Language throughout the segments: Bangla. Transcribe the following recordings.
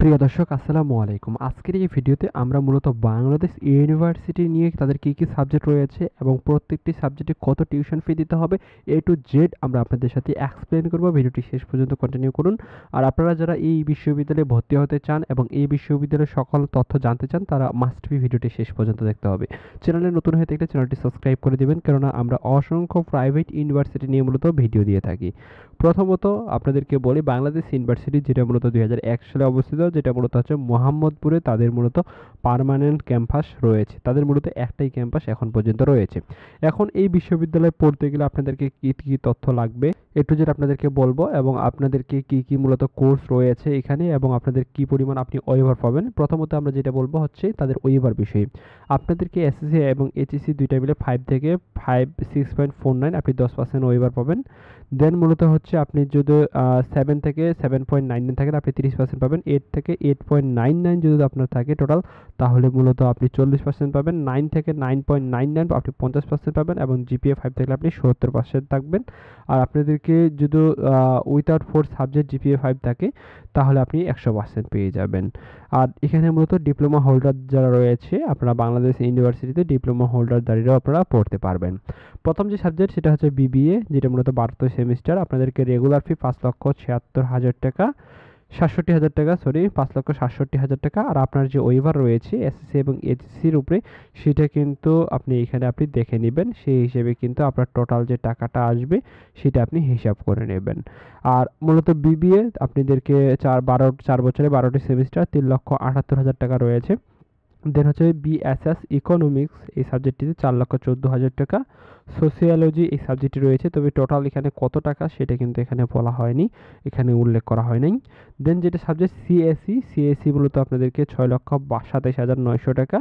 প্রিয় দর্শক আসসালামু আলাইকুম। আজকের এই ভিডিওতে আমরা মূলত বাংলাদেশ ইউনিভার্সিটি নিয়ে তাদের কি সাবজেক্ট রয়েছে এবং প্রত্যেকটি সাবজেক্টে কত টিউশন ফি দিতে হবে A to Z আমরা আপনাদের সাথে এক্সপ্লেইন করব। ভিডিওটি শেষ পর্যন্ত কন্টিনিউ করুন। আর আপনারা যারা এই বিশ্ববিদ্যালয়ে ভর্তি হতে চান এবং এই বিশ্ববিদ্যালয়ের সকল তথ্য জানতে চান তারা মাস্ট বি ভিডিওটি শেষ পর্যন্ত দেখতে হবে। চ্যানেলে নতুন হয়ে থাকলে চ্যানেলটি সাবস্ক্রাইব করে দিবেন, কেননা আমরা অসংখ্য প্রাইভেট ইউনিভার্সিটি নিয়ে মূলত ভিডিও দিয়ে থাকি। প্রথমত আপনাদেরকে বলি, বাংলাদেশ ইউনিভার্সিটি যেটা মূলত 2001 সালে অবস্থিত, যেটা মূলত হচ্ছে মোহাম্মদপুরে তাদের মূলত পার্মানেন্ট ক্যাম্পাস রয়েছে। তাদের মূলত একটাই ক্যাম্পাস এখন পর্যন্ত রয়েছে। এখন এই বিশ্ববিদ্যালয়ে পড়তে গেলে আপনাদেরকে কি কি তথ্য লাগবে A to Z আপনাদেরকে বলবো, এবং আপনাদেরকে কি কি মূলত কোর্স রয়েছে এখানে এবং আপনাদের কি পরিমাণ আপনি ওয়েভার পাবেন। প্রথমত আমরা যেটা বলবো হচ্ছে তাদের ওয়েভার বিষয়ে। আপনাদেরকে এসএসসি এবং এইচএসসি দুইটা মিলে 5 থেকে 6.49 আপনি 10% ওয়েভার পাবেন। দেন মূলত হচ্ছে আপনি যদি 7 থেকে 7.99 থাকেন আপনি 30% পাবেন। 8 থেকে 8.99 যদি আপনার থাকে টোটাল, তাহলে মূলত আপনি 40% পাবেন। 9 থেকে 9.99 আপনি 50% পাবেন এবং জিপিএ 5 থাকলে আপনি 70% থাকবেন। আর আপনাদেরকে যদি উইথআউট 4 সাবজেক্ট জিপিএ 5 থাকে তাহলে আপনি 100% পেয়ে যাবেন। আর এখানে মূলত ডিপ্লোমা হোল্ডার যারা রয়েছে, আপনারা বাংলাদেশ ইউনিভার্সিটিতে ডিপ্লোমা হোল্ডার দাঁড়িয়েও আপনারা পড়তে পারবেন। প্রথম যে সাবজেক্ট সেটা হচ্ছে বিবিএ, যেটা মূলত 12 সেমিস্টার। আপনাদেরকে রেগুলার ফি 5,76,000 টাকা, 67,000 টাকা, সরি 5,67,000 টাকা। আর আপনার যে ওয়েভার রয়েছে এসএসসি এবং এইচএসসির উপরে, সেটা কিন্তু আপনি এখানে আপনি দেখে নেবেন। সেই হিসেবে কিন্তু আপনার টোটাল যে টাকাটা আসবে সেটা আপনি হিসাব করে নেবেন। আর মূলত বিবিএ আপনাদেরকে 4 বছরে 12টি সেমিস্টার, 3,78,000 টাকা রয়েছে। দেন হচ্ছে বিএসএস ইকোনমিক্স, এই সাবজেক্টটিতে 4,14,000 টাকা। সোশিওলজি এই সাবজেক্টটি রয়েছে, তবে টোটাল এখানে কত টাকা সেটা কিন্তু এখানে বলা হয়নি, এখানে উল্লেখ করা হয় নাই। দেন যেটা সাবজেক্ট সিএসি মূলত আপনাদেরকে 6,27,900 টাকা।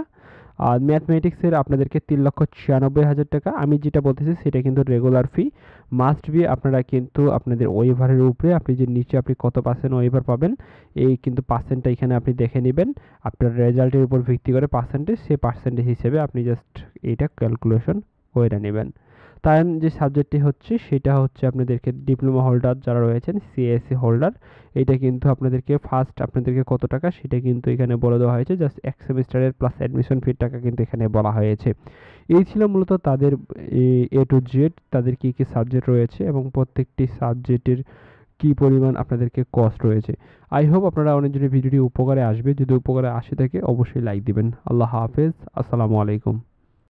আর ম্যাথমেটিক্সের আপনাদেরকে 3,96,000 টাকা। আমি যেটা বলতেছি সেটা কিন্তু রেগুলার ফি। মাস্ট বি আপনারা কিন্তু আপনাদের ওয়েভারের উপরে আপনি যে নিচে আপনি কত পার্সেন্ট ওয়েভার পাবেন এই কিন্তু পার্সেন্টটা এখানে আপনি দেখে নেবেন। আপনার রেজাল্টের উপর ভিত্তি করে পার্সেন্টেজ, সেই পার্সেন্টেজ হিসেবে আপনি জাস্ট এইটা ক্যালকুলেশন করে নেবেন। তাই যে সাবজেক্টটি হচ্ছে সেটা হচ্ছে আপনাদেরকে ডিপ্লোমা হোল্ডার যারা রয়েছেন, সিএসসি হোল্ডার, এটা কিন্তু আপনাদেরকে ফার্স্ট আপনাদেরকে কত টাকা সেটা কিন্তু এখানে বলে দেওয়া হয়েছে। জাস্ট এক সেমিস্টারের প্লাস অ্যাডমিশন ফির টাকা কিন্তু এখানে বলা হয়েছে। এই ছিল মূলত তাদের A to Z, তাদের কি কি সাবজেক্ট রয়েছে এবং প্রত্যেকটি সাবজেক্টের কি পরিমাণ আপনাদেরকে কস্ট রয়েছে। আই হোপ আপনারা অনেকজনের ভিডিওটি উপকারে আসবে। যদি উপকারে আসে থাকে অবশ্যই লাইক দিবেন। আল্লাহ হাফেজ, আসসালামু আলাইকুম।